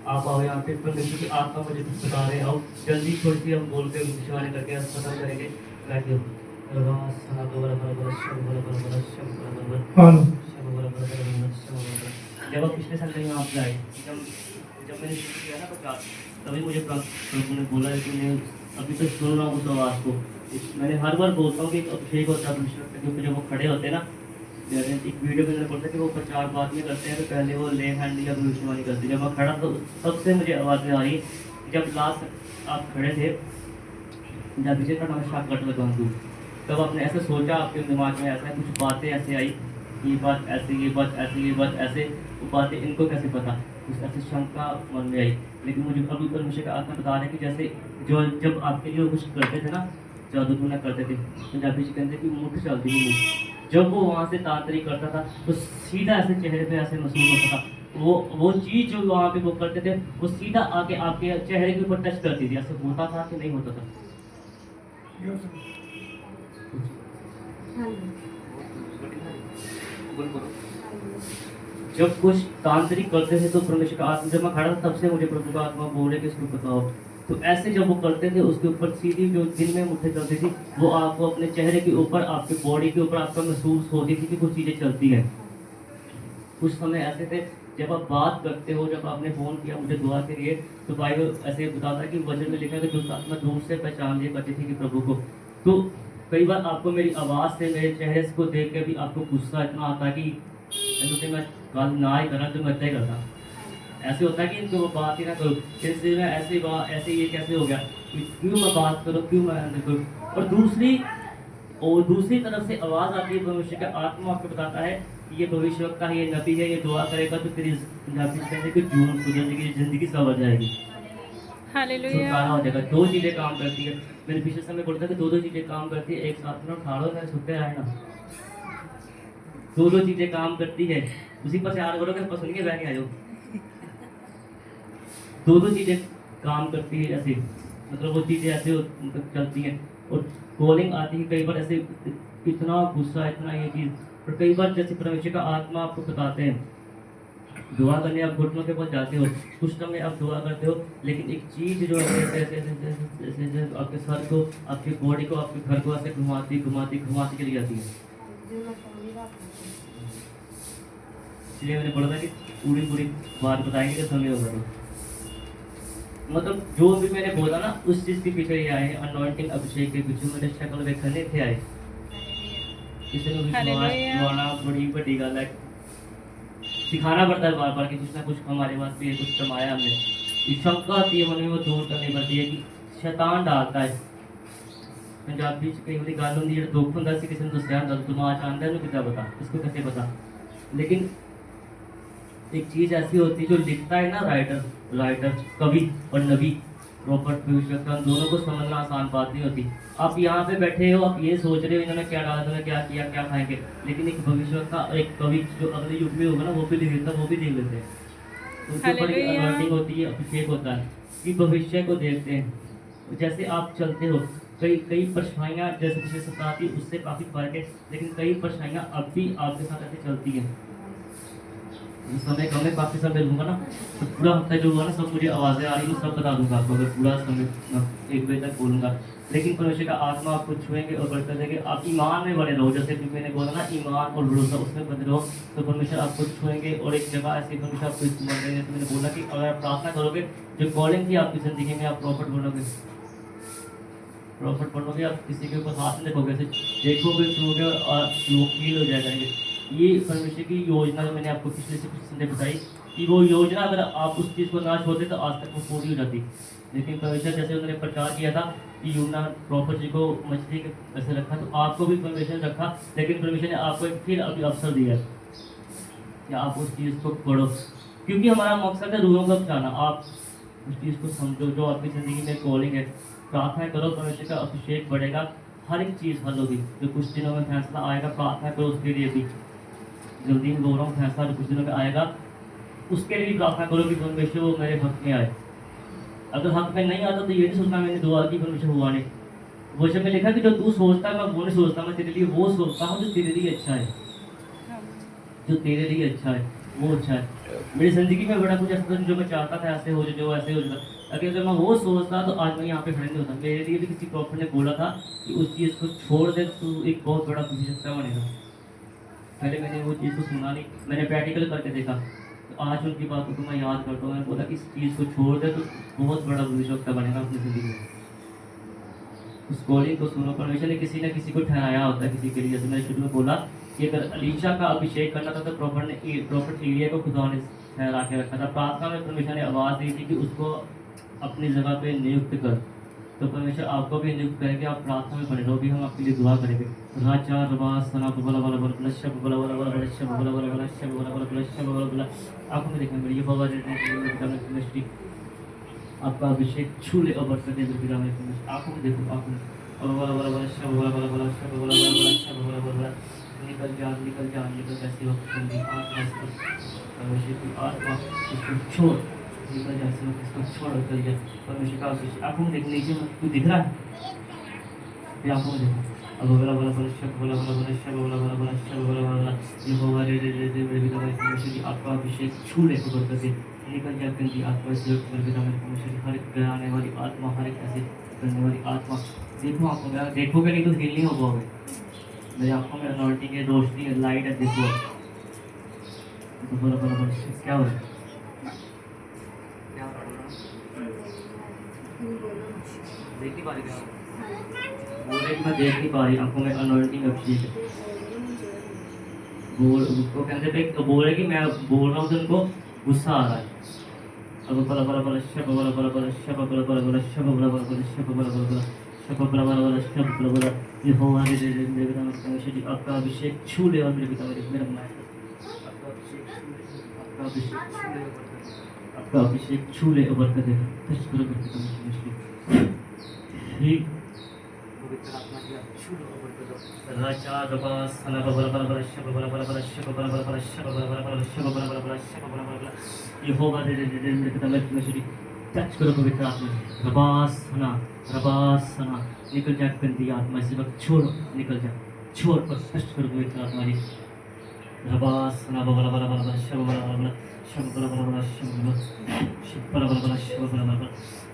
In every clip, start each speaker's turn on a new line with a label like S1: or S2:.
S1: आप आओ यहाँ पे, परमेश्वर की आत्मा मुझे कुछ बता रहे आओ जल्दी, थोड़ी सी हम बोल के भविष्यवाणी करके हम खत्म करेंगे। बैठिए।
S2: हाँ
S1: जब आप पिछले साल कहीं आप जाए, जब जब मैंने शुरू किया ना प्रचार, तभी मुझे प्रभु ने बोला है कि मैं अभी तो सुन रहा हूँ उस आवाज़ को। मैंने हर बार बोलता हूँ कि एक अभिषेक होता है परमेश्वर के ऊपर, जब वो खड़े होते हैं ना, जैसे एक वीडियो में मैंने बोलता है कि वो प्रचार बाद में करते हैं, तो पहले वो ले हैंड या भविष्यवाणी करते हैं। जब मैं खड़ा तो तब से मुझे आवाज़ें आ रही, जब लास्ट आप खड़े थे, जब अभिषेक का नमस्कार कट लगा हूँ, तब आपने ऐसा सोचा, आपके दिमाग में ऐसा कुछ बातें ऐसे आई, ये बात ऐसे, ये बात ऐसे, ये बात ऐसे, वो बातें इनको कैसे पता, कुछ ऐसी शंका मन में आई। लेकिन मुझे अभी परमेश्वर का आत्मा बता रहे हैं कि जैसे जो जब आपके लिए कुछ करते थे ना, जादू टूना करते थे, पंजाबी जी कहते कि मुठ चलती थी मुठ, जब वो वहाँ से तांत्रिक करता था तो सीधा ऐसे चेहरे पे ऐसे महसूस होता था, वो चीज़ जो वहाँ पे वो करते थे वो सीधा आके आपके चेहरे के ऊपर टच करती थी। ऐसे होता था कि नहीं होता था? जब कुछ तांत्रिक करते थे तो परमेश्वर का आत्मा, जब मैं खड़ा था तब से मुझे प्रभु का आत्मा बोल रहे कि इसको बताओ, तो ऐसे जब वो करते थे उसके ऊपर सीधी जो दिल में मुठ्ठी चलती थी, वो आपको अपने चेहरे के ऊपर, आपके बॉडी के ऊपर आपका महसूस होती थी कि कुछ चीज़ें चलती हैं। कुछ समय ऐसे थे जब आप बात करते हो, जब आपने फ़ोन किया मुझे दुआ के लिए, तो बाइबल ऐसे बताता है कि वचन में लिखा है कि दुष्ट आत्मा दूर से पहचान लिया करती थी कि प्रभु को। तो कई बार आपको मेरी आवाज़ से, मेरे चेहरे को देख के भी आपको गुस्सा इतना आता है कि ऐसे मैं कल ना ही करा तो मैं ही करता। ऐसे होता है कि इनको बात ही ना करो, जैसे मैं ऐसे बात, ऐसे ये कैसे हो गया कि क्यों मैं बात करूँ, क्यों मैं ऐसे करूँ। और दूसरी तरफ से आवाज़ आती है, भविष्य का आत्मा आपको बताता है कि ये भविष्यवक्ता है, ये नबी है, ये दुआ करेगा तो तेरी जून सुधर जाएगी, ज़िंदगी संवर जाएगी, छुटकारा हो जाएगा। दो चीज़ें काम करती है। मैंने पिछले समय बोला था कि दो चीज़ें काम करती है, एक साथ में उठाड़ो मैं सुनते रहे ना, दो चीज़ें काम करती है। उसी पर से याद करो कि पसंद के बहने आ जाओ, दो चीज़ें काम करती है ऐसे, मतलब वो चीज़ें ऐसे मतलब चलती हैं। और कॉलिंग आती है कई बार ऐसे, इतना गुस्सा, इतना ये चीज़, और कई बार जैसे परमेश्वर का आत्मा आपको बताते हैं, दुआ करने आप घुटनों के पास जाते हो, कुछ समय आप दुआ करते हो, लेकिन एक चीज़ जो है ऐसे ऐसे ऐसे ऐसे ऐसे आपके सर को, आपकी बॉडी को, आपके घर को ऐसे घुमाती घुमाती घुमाती चली जाती है। इसलिए मैंने बोला था कि पूरी पूरी बात बताएंगे तो समय होगा। तो मतलब जो भी मैंने बोला ना उस चीज़ के पीछे ये आए, अनॉइंटिंग अभिषेक के पीछे मेरे शक्ल देखने थे आए। किसी ने विश्वास करवाना बड़ी बड़ी गल है, सिखाना पड़ता है बार बार कि कुछ ना कुछ हमारे पास भी कुछ कमाया हमने। ये शंका आती है मन में, वो दूर करनी पड़ती है कि शैतान डालता है। पंजाबी कई बार गल होंगी जो दुख होंगे किसी ने दसिया होंगे, दिमाग आंदा है कितना पता, इसको कैसे पता। लेकिन एक चीज़ ऐसी होती है जो लिखता है ना, राइटर कवि और नबी, रॉबर्ट फ्यूजन, दोनों को समझना आसान बात नहीं होती। आप यहाँ पे बैठे हो, आप ये सोच रहे हो इन्होंने क्या डाला, इन्होंने क्या किया, क्या खाएंगे, लेकिन एक भविष्य का एक कवि जो अगले युग में होगा ना वो भी लिख देता, वो भी देख लेते हैं। उनके ऊपर अनॉइंटिंग होती है, अभिषेक होता है कि भविष्य को देखते हैं। जैसे आप चलते हो, कई कई परछाइयाँ जैसे पिछले सप्ताह थी उससे काफ़ी फर्क है, लेकिन कई परछाइयाँ अब भी आपके साथ ऐसे चलती हैं। समय कम है, काफ़ी समय लूँगा ना, तो पूरा हफ्ता जो हुआ ना सब मुझे आवाज़ें आ रही है, सब बता दूंगा आपको, अगर पूरा समय 1 बजे तक बोलूँगा। लेकिन परमेश्वर का आत्मा आपको छुएंगे और बढ़ते देंगे। आप ईमान में बने रहो, जैसे भी मैंने बोला ना, ईमान और भरोसा उसमें बने रहो, तो परमेश्वर आपको छुएंगे। और एक जगह ऐसी परमेश्वर आपको इस्तेमाल करेंगे। तो मैंने बोला कि अगर आप प्रार्थना करोगे, जो कॉलिंग थी आपकी ज़िंदगी में, आप प्रॉफिट बनोगे, प्रॉफिट बनोगे। आप किसी के ऊपर हाथ नहीं देखोगे, देखोगे, छूओगे और लोग हील हो जाया करेंगे। ये परमेश्वर की योजना जो मैंने आपको पिछले से कुछ संडे बताई, कि वो योजना अगर आप उस चीज़ को ना छोड़ते तो आज तक वो पूरी हो जाती। लेकिन परमेश्वर जैसे उन्होंने प्रचार किया था कि यूना प्रॉफिट जी को मछली के ऐसे रखा, तो आपको भी परमेश्वर ने रखा, लेकिन परमेश्वर ने आपको एक फिर अभी अवसर दिया कि आप उस चीज़ को पढ़ो, क्योंकि हमारा मकसद है रूहों को बचाना। आप उस चीज़ को समझो जो आपकी ज़िंदगी में कॉलिंग है, प्रार्थना करो, परमेश्वर का अभिषेक बढ़ेगा, हर एक चीज़ हल होगी। जो कुछ दिनों में फैसला आएगा, प्रार्थना करो उसके लिए भी, जल्दी में बोल रहा हूँ, फैसला जो कुछ दिनों में आएगा उसके लिए भी प्रार्थना करो कि परमेश्वर वो मेरे हक में आए। अगर हक में नहीं आता तो ये नहीं सोचना मैंने दुआ की परमेश्वर हुआ नहीं। वो जब में लिखा कि जो तू सोचता है मैं वो नहीं सोचता, मैं तेरे लिए वो सोचता हूँ जो तेरे लिए अच्छा है, जो तेरे लिए अच्छा है। वो अच्छा है। मेरी ज़िंदगी में बड़ा कुछ ऐसा था जो मैं चाहता था ऐसे हो जाए, जो ऐसे हो जाता, अगर मैं वो सोचता तो आज मैं यहाँ पे खड़े नहीं होता। मेरे लिए भी किसी प्रॉफिट ने बोला था कि उस चीज़ को छोड़ दे तो एक बहुत बड़ा भविष्य बनेगा। पहले मैंने वो चीज़ को सुना नहीं, मैंने प्रैक्टिकल करके देखा, तो आज उनकी बातों को मैं याद करता हूँ। मैंने बोला इस चीज़ को छोड़ दे तो बहुत बड़ा भविष्य बनेगा अपनी ज़िंदगी में। उस कॉलिंग को सुनो, परमेश्वर ने किसी न किसी को ठहराया होता है किसी के लिए। जैसे मैंने शुरू में बोला कि अगर अलीशा का अभिषेक करना था तो प्रॉफिट एलिया को खुदा ने ठहरा के रखा था। प्रार्थना में परमेश्वर ने आवाज़ दी थी कि उसको अपनी जगह पे नियुक्त कर। तो परमेश्वर आपको भी नियुक्त करेंगे, आप प्रार्थना में बने रहो। भी हम आपके लिए दुआ करेंगे। राजा रवास सना बला बला बला बला शब बला बला बला बला शब बला बला बला शब बला बला बला शब बला बला। आंखों में देखना मेरी बाबा मिनिस्ट्री आपका अभिषेक छू ले और बरकत दे पिता में। आंखों में देखो, आंखों में और बला बला बला शब बला बला बला शब बला बला बला शब बला बला बला। निकल जा निकल जा निकल जा। ऐसी वक्त बंदी आत्मा से परमेश्वर की आत्मा इसको छोड़, निकल जा ऐसे वक्त इसको छोड़ और चल जा। परमेश्वर का अभिषेक आंखों में देखने नीचे कुछ दिख रहा है, ये आंखों में देखो। अब बला बला बला शब बला बला बला शब बला बला बला शब बला बला बला। ये होगा रे रे रे रे मेरे पिता में परमेश्वर की आपका अभिषेक छू ले और बरकत दे। निकल जा गंदी आत्मा से मेरे पिता में परमेश्वर की हर एक गिराने वाली आत्मा, हर एक ऐसे करने वाली आत्मा। देखो आंखों में, देखोगे नहीं तो हिल नहीं हो पाओगे। मेरी आंखों में अनॉइंटिंग है, रोशनी है, लाइट है। देखो तो बड़ा बड़ा बड़ा क्या हो रहा है, क्या हो रहा है? देख नहीं पा रही क्या बोल रही, मैं देख नहीं पा रही। आंखों में अनॉइंटिंग अभिषेक है। बोल उसको कहते थे तो बोल रहे कि मैं बोल रहा हूँ तो उनको गुस्सा आ रहा है। अब बड़ा बड़ा बड़ा शब बड़ा बड़ा बड़ा शब बड़ा बड़ा बड़ा शब बड़ा बड़ा बड़ा शब बड़ा बड़ा बड़ा शब बड़ा बड़ा बड़ा शब बड़ा बड़ा। ये हो मेरे पिता परमेश्वर जी आपका अभिषेक छू ले और मेरे पिता मेरा आपका अभिषेक छू ले, आपका अभिषेक छू ले और बरकत दे। टच करो मेरे पिता परमेश्वर ही पवित्र आत्मा की आप छू लो और बरकत दो। राजा रबास सना बला बला बला शब बला बला बला शब बला बला बला शब बला बला बला शब बला बला बला शब बला बला बला। ये होगा रे रे रे मेरे पिता परमेश्वर जी टच करो पवित्र आत्मा। रबास सना निकल जा गंदी आत्मा से वक्त छोड़, निकल जा छोड़ और टच करो पवित्र आत्मा जी। रबास सना बला बला बला बला शब बला बला बला शब बला बला बला शब बला बला बला शब बला बला बला।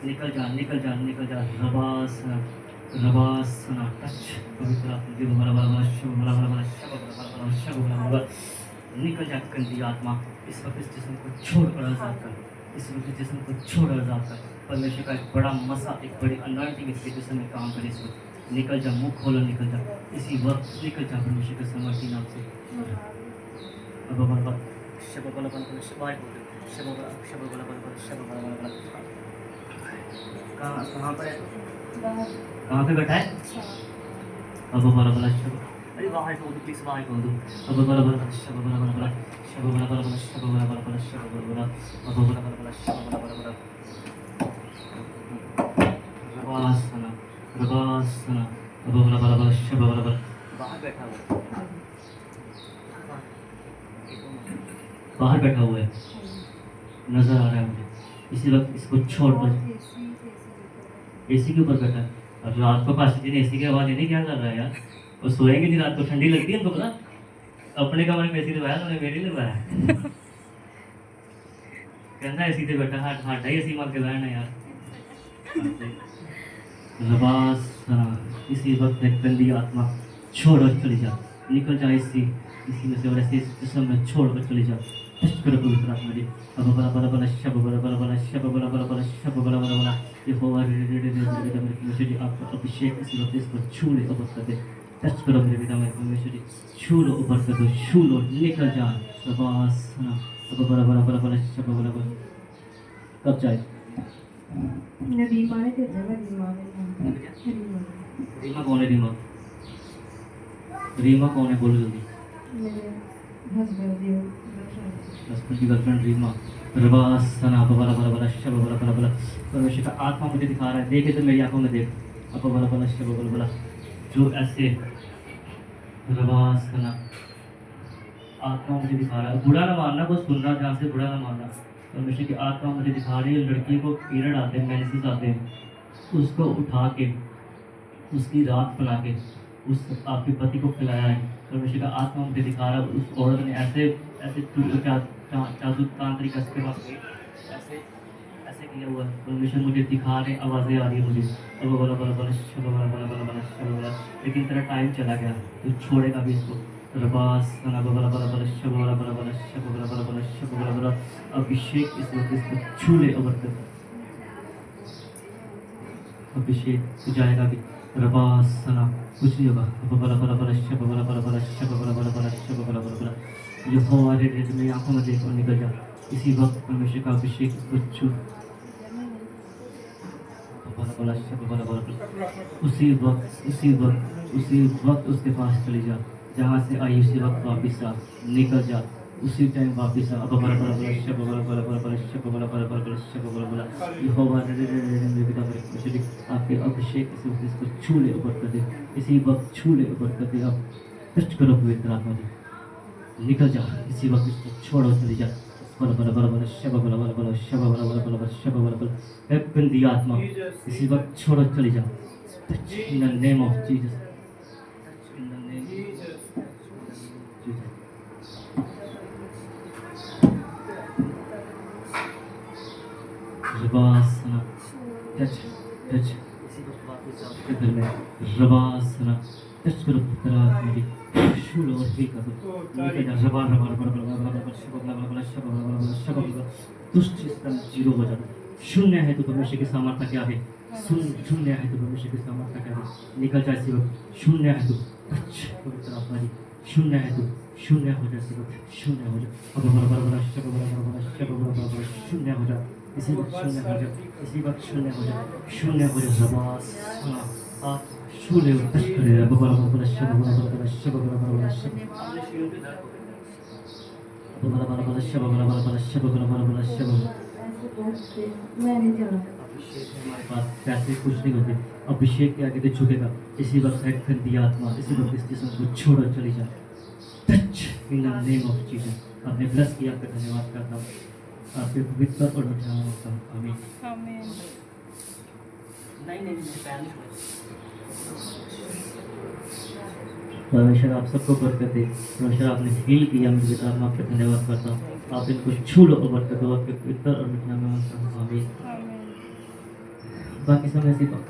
S1: निकल जा निकल जा निकल जा। रबास सना टच पवित्र आत्मा जी बला बला बला शब बला बला बला शब बला बला बला शब बला बला। निकल जा गंदी आत्मा, इस वक्त इस जिस्म को छोड़ और आजाद कर। इस वक्त जिस्म को छोड़ और आजाद कर। परमेश्वर का एक बड़ा मसा, एक बड़ी अनॉइंटिंग इसके जिस्म में काम करे इस वक्त। निकल जा, मुंह खोलो, निकल जा इसी वक्त, निकल जा परमेश्वर के समर्थी नाम से। अब बल शब बल बल बल शबाय बोल शब बल शब बल बल बल शब बल बल बल। कहाँ पर है, कहाँ पे बैठा है? अब बल बल शब, अरे बाहर बोल दो प्लीज, बाहर बोल दो। अब बल बल शब बल बल बल शब बल बल बल शब बल बल बल शब बल बल अब बल बल बल शब बल बल बल। रबासना रबासना अब बल बल बल शब बल बल। बाहर बैठा हुआ है, बाहर बैठा हुआ है, नजर आ रहा है मुझे। इसी वक्त इसको छोड़ दो। एसी के ऊपर बैठा है और रात को पास दिन एसी की आवाज नहीं, क्या कर रहा है यार? और सोएंगे नहीं रात को, ठंडी लगती है उनको, पता अपने कमरे में एसी लगाया, उन्होंने मेरे लगवाया। कहना एसी से बैठा हाथ हाथ ही एसी मार के लाया ना यार। रबास इसी वक्त एक गंदी आत्मा छोड़ और चली जा, निकल जा इसी में से और ऐसे जिस्म में छोड़ कर चली जा। टच करो पवित्र आत्मा जी। अब बला बला बला शब बला बला बला शब बला बला बला शब बला बला बला। ये होगा रे रे रे मेरे परमेश्वर जी आपका अभिषेक इसी वक्त इसको छू ले और बरकत दे। टच करो मेरे पिता मेरे परमेश्वर जी, छू लो और बरकत दो, छू लो, निकल जा। रबास अब बला बला बला बला शब बला बला। कब जाए
S2: रीमा ने भेजा है,
S1: रीमा कौन है? रीमा रीमा कौन है? बोलो जल्दी।
S2: मेरे हस्बैंड
S1: की गर्लफ्रेंड रीमा। रबास सना बला बला बला शब बला बला बला। परमेश्वर का आत्मा मुझे दिखा रहा है, देखे तो मेरी आंखों में देख। अब बला बला शब बला बला जो ऐसे रबास सना आत्मा मुझे दिखा रहा है। बुरा ना मानना, कुछ सुन रहा ध्यान से, बुरा ना मानना। परमेश्वर की आत्मा मुझे दिखा रही है, लड़की को पीरियड आते हैं, मेंसेस आते हैं, उसको उठा के उसकी रात बना के उस आपके पति को खिलाया है। परमेश्वर का आत्मा मुझे दिखा रहा है, उस औरत ने ऐसे ऐसे क्या जादू तांत्रिक के पास गए, ऐसे ऐसे किया हुआ है। परमेश्वर मुझे दिखा रहे, आवाज़ें आ रही है मुझे, अब बोला बोला बोला शब बोला बोला बोला बोला शब बोला, लेकिन तेरा टाइम चला गया, तू छोड़ेगा भी इसको। रबास सना बोला बोला बोला शब बोला बोला बोला शब बोला बोला बोला शब बोला बोला। अभिषेक इस वक्त इसको छू ले और बरकत। अभिषेक तू जाएगा भी। रबास सना कुछ नहीं होगा। अब बोला बोला बोला शब बोला बोला बोला शब बोला बोला बोला शब बोला बोला बोला। यहोवा रे रे मेरी आंखों में देख और निकल जा। इसी वक्त परमेश्वर का अभिषेक इसको छू। बोला बोला शब बोला बोला बोला। उसी वक्त उसके पास चली जा, जहाँ से आई उसी वक्त वापिस आ, निकल जा, उसी टाइम वापिस आ। अब बोला बोला बोला शब बोला बोला बोला बोला शब बोला बोला बोला बोला शब बोला बोला। यहोवा रे रे रे रे मेरे पिता मेरे परमेश्वर, आपके अभिषेक इसी वक्त इसको छू ले ऊपर कर दे, इसी वक्त छू ले ऊपर कर दे। अब टच करो पवित्र आत्मा जी, निकल जा, इसी वक्त इसको छोड़ो, चली जा। बोला बोला बोला बोला शब बोला बोला बोला शब बोला बोला बोला शब बोला बोला। ए गंदी आत्मा, इसी वक्त छोड़ो, चली जा। Touch in the name of Jesus, in the name of Jesus. रबासना टच टच, इसी वक्त वापस आपके घर में रबासना टच करो पुत्र आत्मा जी, छू लो और ठीक कर दो। निकल जा। रबा रबा रबा रबा रबा रबा शब बोला बोला बोला शब बोला बोला बोला शब बोला। दुष्ट सिस्टम जीरो हो जा। शून्य है तो परमेश्वर की सामर्थ्य क्या है? शून्य है तो परमेश्वर की सामर्थ्य क्या है? निकल जा इसी वक्त। शून्य है तो टच पवित्र आत्मा जी, शून्य है तो शून्य हो जा इसी वक्त, शून्य हो जा। अब बोला बोला बोला शब बोला बोला बोला शब बोला बोला बोला शून्य हो जा, इसी वक्त शून्य हो जा, इसी वक्त शून्य हो जा, शून्य हो जा। रबासना आप छू ले और टच करे। अब बोला बोला बोला शब बोला बोला बोला शब बोला बोला बोला शब बोला बोला बोला शब बोला बोला बोला शब बोला बोला बोला शब।
S2: ऐसे बोलते मैं नहीं जाना।
S1: अभिषेक है हमारे पास, पैसे कुछ नहीं होते, अभिषेक के आगे तो झुकेगा। इसी वक्त एक गंदी आत्मा, इसी वक्त इस जिस्म को छोड़ो, चली जा। Touch in the name of Jesus. आपने ब्लेस किया, आपका धन्यवाद करता हूँ, आपके पवित्र और मीठा नाम होता हूँ, आमीन।
S2: आमीन।
S1: नहीं नहीं नहीं, पैर नहीं छुए। परमेश्वर आप सबको बरकत दे। परमेश्वर आपने हील किया, मैं पिता मैं आपका धन्यवाद करता हूँ। आप इनको छू लो और बरकत दो, आपके पवित्र और मीठा नाम होता हूँ, आमीन। बाकी सब ऐसी बात